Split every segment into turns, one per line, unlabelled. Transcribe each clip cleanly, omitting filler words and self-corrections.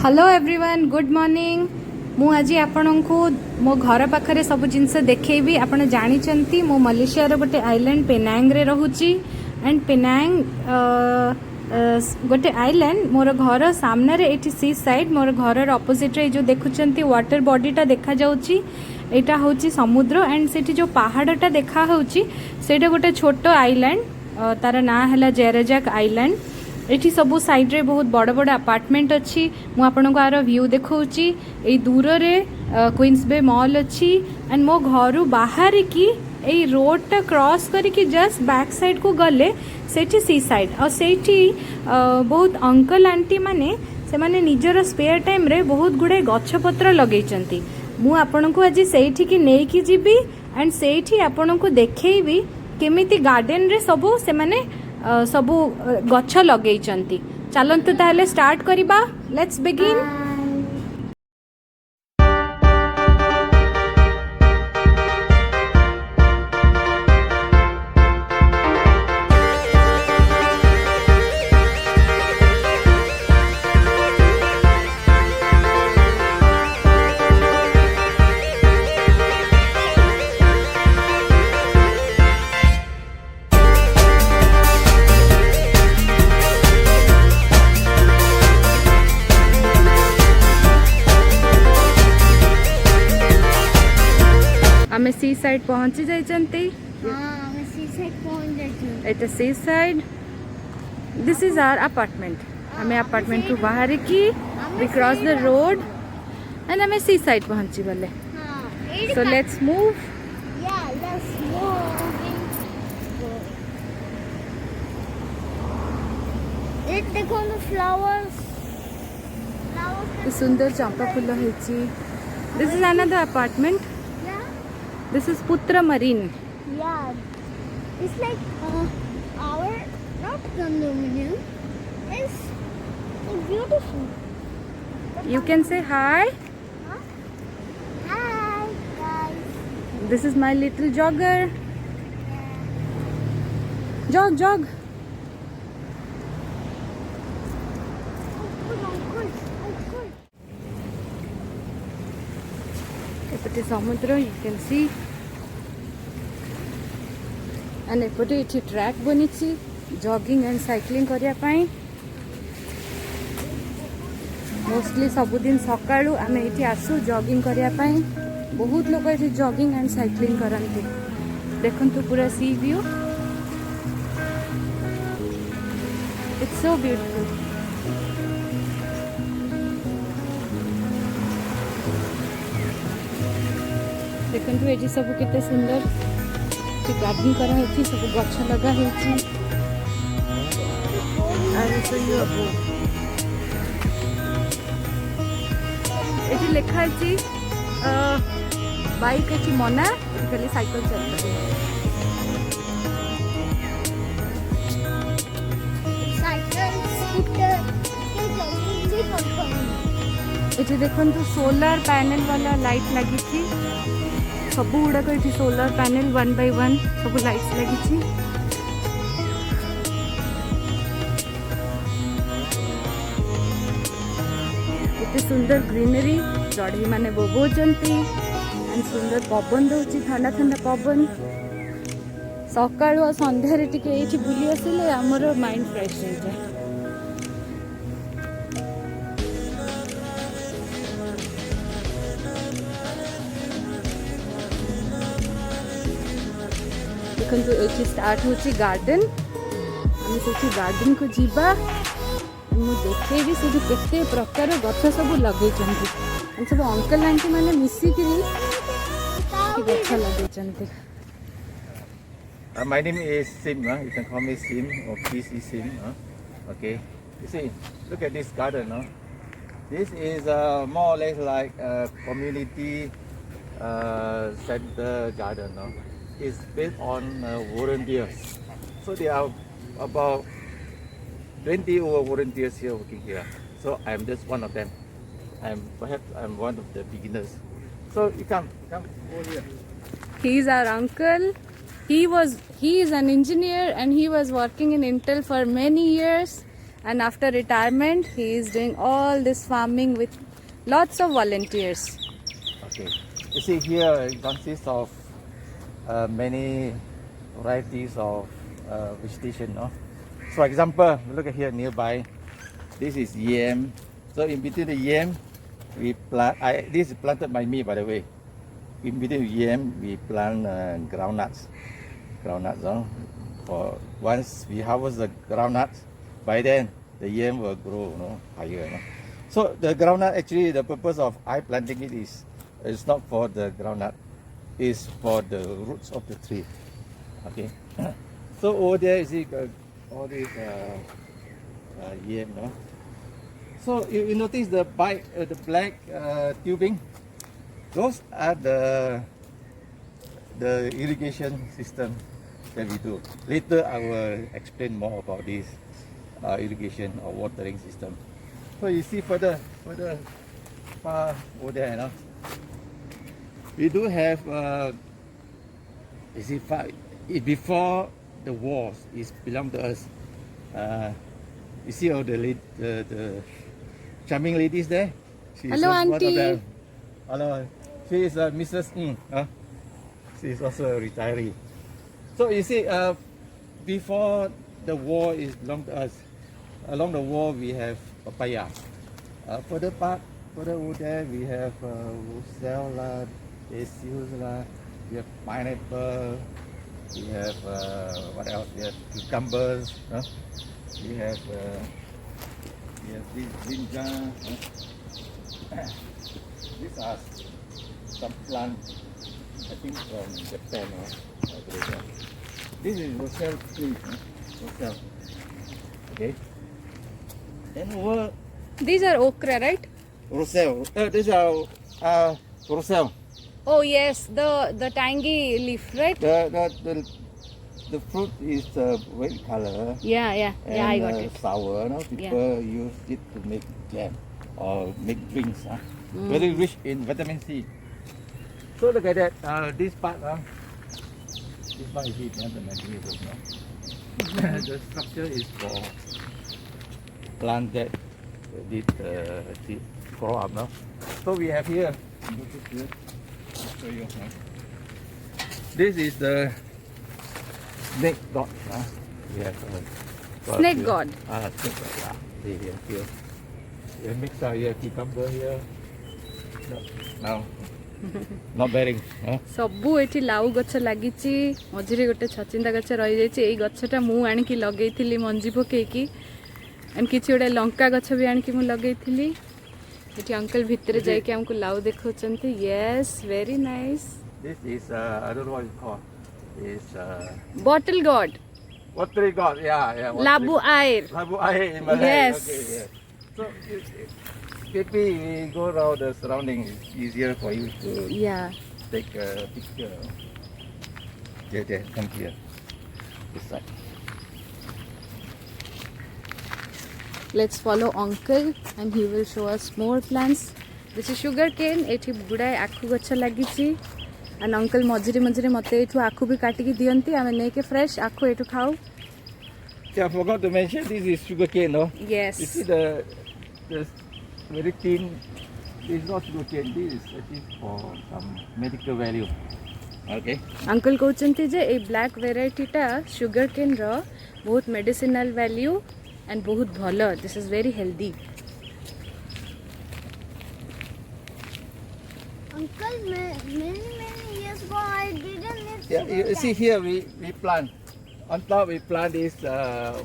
Hello everyone good morning मु आज आपण को मो घर पाखरे सब जिनस देखी आपण जानी मो मलेशिया रो गोटे आइलैंड पेनांग रे रहूची एंड पेनांग गोटे आइलैंड मोर घर सामने रे एटी सी साइड मोर घर अपोजिट रे जो देखुचंती वाटर बॉडीटा देखा जाउची एटा होची समुद्र एंड सेठी जो पहाड़टा देखा होची सेटा गोटे छोटो आइलैंड तार ना हला जेरेजाक आइलैंड एठी सबू साइड रे बहुत बड़ बड़ अपार्टमेंट अच्छी मु आपन को आरो व्यू देखौची ए दूर रे क्वींस बे मॉल अच्छी एंड मो घरु बाहर की ए रोड टा क्रॉस करी कि जस्ट बैक साइड को गले सेठी सी साइड और सेठी बहुत अंकल आंटी माने से माने निजर स्पेयर टाइम रे बहुत गुडे गछ पत्र लगेइचंती मु आपन को आज सेठी की नेई की जीबी एंड सेठी आपन को देखैबी केमिति गार्डन रे सबो से माने सबू गछ लगे चलतु ताहले स्टार्ट करिबा लेट्स बिगिन। आमे सी साइड पहुंची जाइचंती
हमें सी साइड पहुंच जाइछी
एटा sea side this is our apartment हमें अपार्टमेंट टू बाहर की we cross the road and हमें सी साइड पहुंची बले सो लेट्स मूव
या लेट्स मूव इट देखो द फ्लावर्स
सुंदर चंपा फूल हेची this is another apartment This is Putra Marine.
Yeah, it's like our not condominium. It's beautiful.
You can say hi.
Huh? Hi guys.
This is my little jogger. Jog, jog. एपटे समुद्र you can see and एपटे ये track बनी jogging and cycling करने mostly सबुदिन सकाळु आमे एठी आसु jogging करने बहुत लोग ये जॉगिंग एंड साइक्लिंग करते देखंतु पूरा सी व्यू इट्स सो ब्यूटीफुल। देखंतु एजी सब केते सुंदर गार्डन करा हेची सब गछ लगा हेची आरो तो यो एजी लेखा हेची बाइक एची मना खाली साइकिल चलता
साइकिल स्कूटर
एजी देखंतु सोलर पैनल वाला लाइट लगी थी सब गुड़ाक ये सोलर पैनल 1 by 1 सब लाइट्स लगी इतने सुंदर ग्रीनरी चढ़ई माने बोबोचंती एंड सुंदर पवन दउची ठंडा ठंडा पवन सकाळ और संध्यारे टिके एठी बुली आसिले हमर माइंड फ्रेश हो जाए। देखो ये स्टार्ट होची गार्डन हम से गार्डन को जीवा मु देखे भी से केते प्रकार गछ सब लगे सब अंकल आंटी माने मिसिकी गछ लगे।
My name is Sim. You can call me Sim or PC Sim. Okay. You see, look at this garden. This is more or less like a community center garden. Is based on volunteers. So there are about 20 over volunteers here working here. So I'm just one of them. Perhaps I'm one of the beginners. So you come over here.
He's our uncle. He is an engineer and he was working in Intel for many years. and after retirement he is doing all this farming with lots of volunteers.
Okay. You see here it consists of many varieties of vegetation. No? So for example, look at here nearby. This is yam. So in between the yam, we plant. This is planted by me, by the way. In between yam, we plant groundnuts. Groundnuts. For once we harvest the groundnuts, by then the yam will grow, higher. So the groundnut, actually, the purpose of I planting it is not for the groundnut, is for the roots of the tree. Okay. So over there you see all this yam, So you notice the black tubing. Those are the irrigation system that we do. Later I will explain more about this irrigation or watering system. So you see further far over there, we do have you see before the wars it belonged to us. You see all the charming ladies there. She
Hello,
is one of
auntie.
them. Hello, she is Mrs. Ng. She is also a retiree. So you see, before the war is belonged to us. Along the wall we have papaya. Further over there we have roselle, basil, we have pineapple, we have what else? We have cucumbers, we have this ginger. These are some plants, I think from Japan. This is roselle tree. Roselle. Okay. And over
These are okra, right?
roselle. These are roselle.
Oh yes, the tangy leaf, right?
The fruit is red color.
Yeah,
And
I got it.
sour. People use it to make jam or make drinks. Very rich in vitamin C. So look at that. This part, this part is it, the materials. The structure is for plant that did grow up. So we have here. I'll show you. This is the snake god. We have
Snake god.
Snake god. Yeah. See here. We have mixed out here cucumber here. No. Not bearing.
ସବୁ ଏଠି ଲାଉ ଗଛ ଲାଗିଛି ମଝିରେ ଗୋଟେ ଛଚିନ୍ଦା ଗଛ ରହିଯାଇଛି ଏଇ ଗଛଟା ମୁଁ ଆଣିକି ଲଗେଇଥିଲି ମଞ୍ଜି ପକେଇକି ଏଣ୍ଡ କିଛି ଗୋଟେ ଲଙ୍କା ଗଛ ବି ଆଣିକି ମୁଁ ଲଗେଇଥିଲି ଏଠି ଅଙ୍କଲ ଭିତରେ ଯାଇକି ଆମକୁ ଲାଉ ଦେଖାଉଛନ୍ତି Yes very nice
This is I don't know what it's called. It's
bottle god
what tree god? Yeah.
ଲାବୁ ଆଏର
Labu air in Malay.
Yes.
Okay, yeah. So maybe we go around the surrounding. It's easier for you to
yeah
take a picture. There, come here. This side.
let's follow uncle and he will show us more plants this is sugar cane ଏଠି ଗୁଡ଼ାଏ ଆଖୁ ଗଛ ଲାଗିଛି and uncle ମଝିରେ ମଝିରେ ମୋତେ ଏଠୁ ଆଖୁ ବି କାଟିକି ଦିଅନ୍ତି ଆମେ ନେଇକି ଫ୍ରେଶ୍ ଆଖୁ ଏଠୁ ଖାଉ
Yeah, I forgot to mention this is sugar cane, no?
yes
You see the very thin. This is not sugar cane. This is actually for some medical value. Okay.
Uncle कहते जे ए black वेराइटीटा sugar cane रो बहुत medicinal value and बहुत भलो this is very healthy
Uncle, many years ago I didn't need
Yeah,
sugar
you see
cane.
here we plant. On top we plant this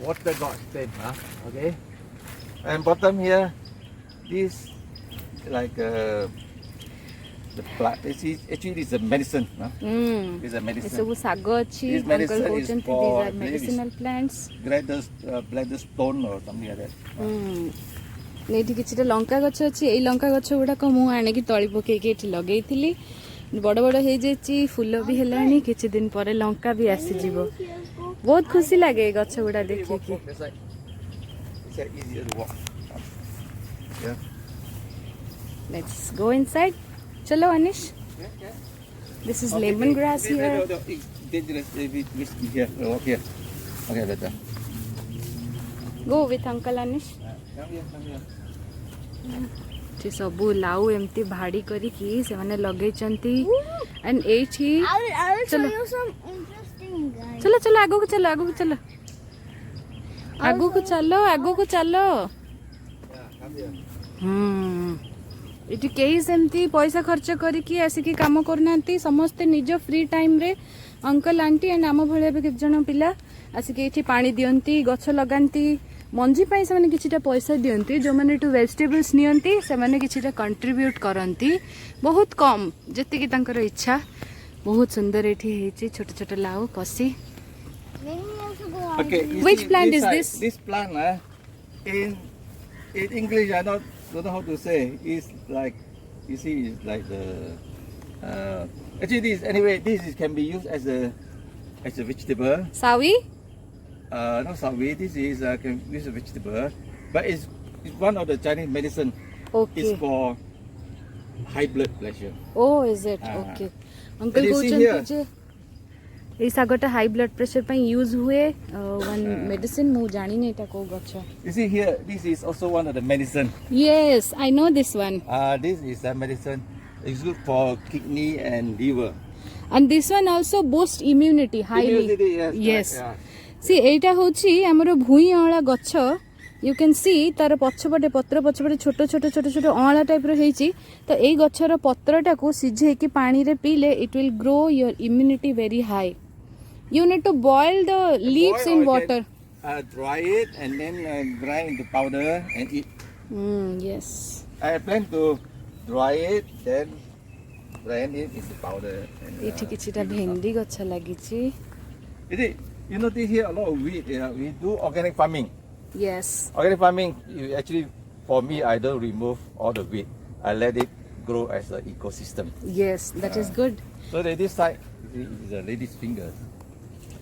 water god stem, okay. And bottom here, this like the plant. Actually, it's a medicine. It's a
A
medicine.
सब साग अछि
This
uncle
medicine is
कहते
for
these are
ladies.
medicinal plants
Bladder stone or something like that.
ଏଠି କିଛିଟା ଲଙ୍କା ଗଛ ଅଛି ଏଇ ଲଙ୍କା ଗଛ ଗୁଡ଼ାକ ମୁଁ ଆଣିକି ତଳି ପକେଇକି ଏଠି ଲଗେଇଥିଲି ବଡ଼ ବଡ଼ ହେଇଯାଇଛି ଫୁଲ ବି ହେଲାଣି କିଛି ଦିନ ପରେ ଲଙ୍କା ବି ଆସିଯିବ ବହୁତ ଖୁସି ଲାଗେ ଏ ଗଛ ଗୁଡ଼ା
Walk
ଦେଖିକି
this side. This side easier to walk. Yeah.
let's go inside chalo Anish this is lemongrass here
No, it's dangerous if we here. Walk here. Okay, better.
Go with Uncle Anish.
Come here, come here.
से सबू लाउ एमती भाड़ी करिकी से माने लगेचंती and एठी
I will show
चलो
you some interesting guys.
चलो चलो आगो को चलो आगो को चलो आगो को चलो आगो को चलो
Yeah, come here.
एठी केही सेमती पैसा खर्च करिकी आसिकी काम करनांती समस्ते निज फ्री टाइम रे अंकल आंटी एंड आम भले भी जन पिला आसिकी एठी पानी दियंती गछ लगांती मंजी पाई से माने किछिटा पैसा दियंती जो माने टू वेजिटेबल्स नियंती से माने किछिटा कंट्रीब्यूट करंती बहुत कम जति की तांकर इच्छा बहुत सुंदर एठी हेची छोट छोट लाउ कसी
Let me also go on.
Okay. you
Which
see,
plant is
side,
this?
This plant, in English, I don't know how to say. It's like, you see, it's like the. Actually, this can be used as a vegetable.
Sawi
Not sawi. This is can be used as a vegetable, but it's one of the Chinese medicine.
Okay
It's for high blood pressure.
Oh is it
Ah.
Okay uncle
you see
कहउचंती
here?
जे এই শাগটা high blood pressure পাই use हुए one medicine मु जानि नै ता को गछ
You see here, this is also one of the medicine.
Yes I know this one
This is a medicine. It's good for kidney and liver.
And this one also boost immunity highly
Immunity, yes,
yes
correct,
सी एटा होची हमरो भुई अळा गछ you can see तार पछपटे पत्र पछपटे छोट छोट छोट छोट अळा टाइप रो हेची तो एई गछर पत्रटा को सिझे कि पानी रे पीले it will grow your immunity very high you need to boil the leaves
Boil
in
or you
water
can, dry it and then grind into powder and eat.
Yes
I plan to dry it, then blend it into powder. And,
एठी किछिटा भेंडी गछ लागिची
you notice here a lot of wheat. We do organic farming.
Yes
Organic farming, actually, for me, I don't remove all the wheat. I let it grow as an ecosystem.
Yes that is good
So this side is a lady's fingers.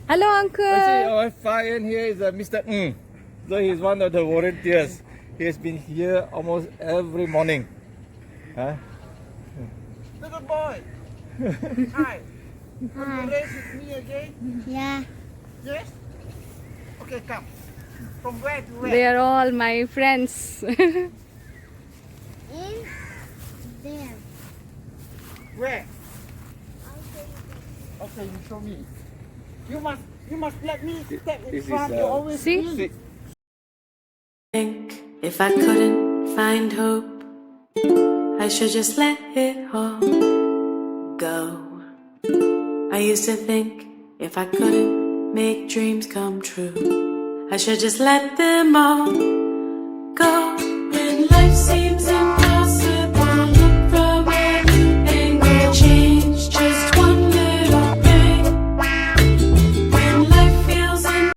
Hello
I see
uncle
our far end here is Mr. Ng. So he's one of the volunteers. He has been here almost every morning. Huh? Little boy. Hi. Want to race with me again?
Yeah.
Yes? Okay, come. From where to where?
They are all my friends
In there.
Where?
I'll show you.
Okay, you show me. You must let me step in This is, front. You always
See?
see.
Think if I couldn't find hope, I should just let it all go. I used to think if I couldn't make dreams come true, I should just let them all go. When life seems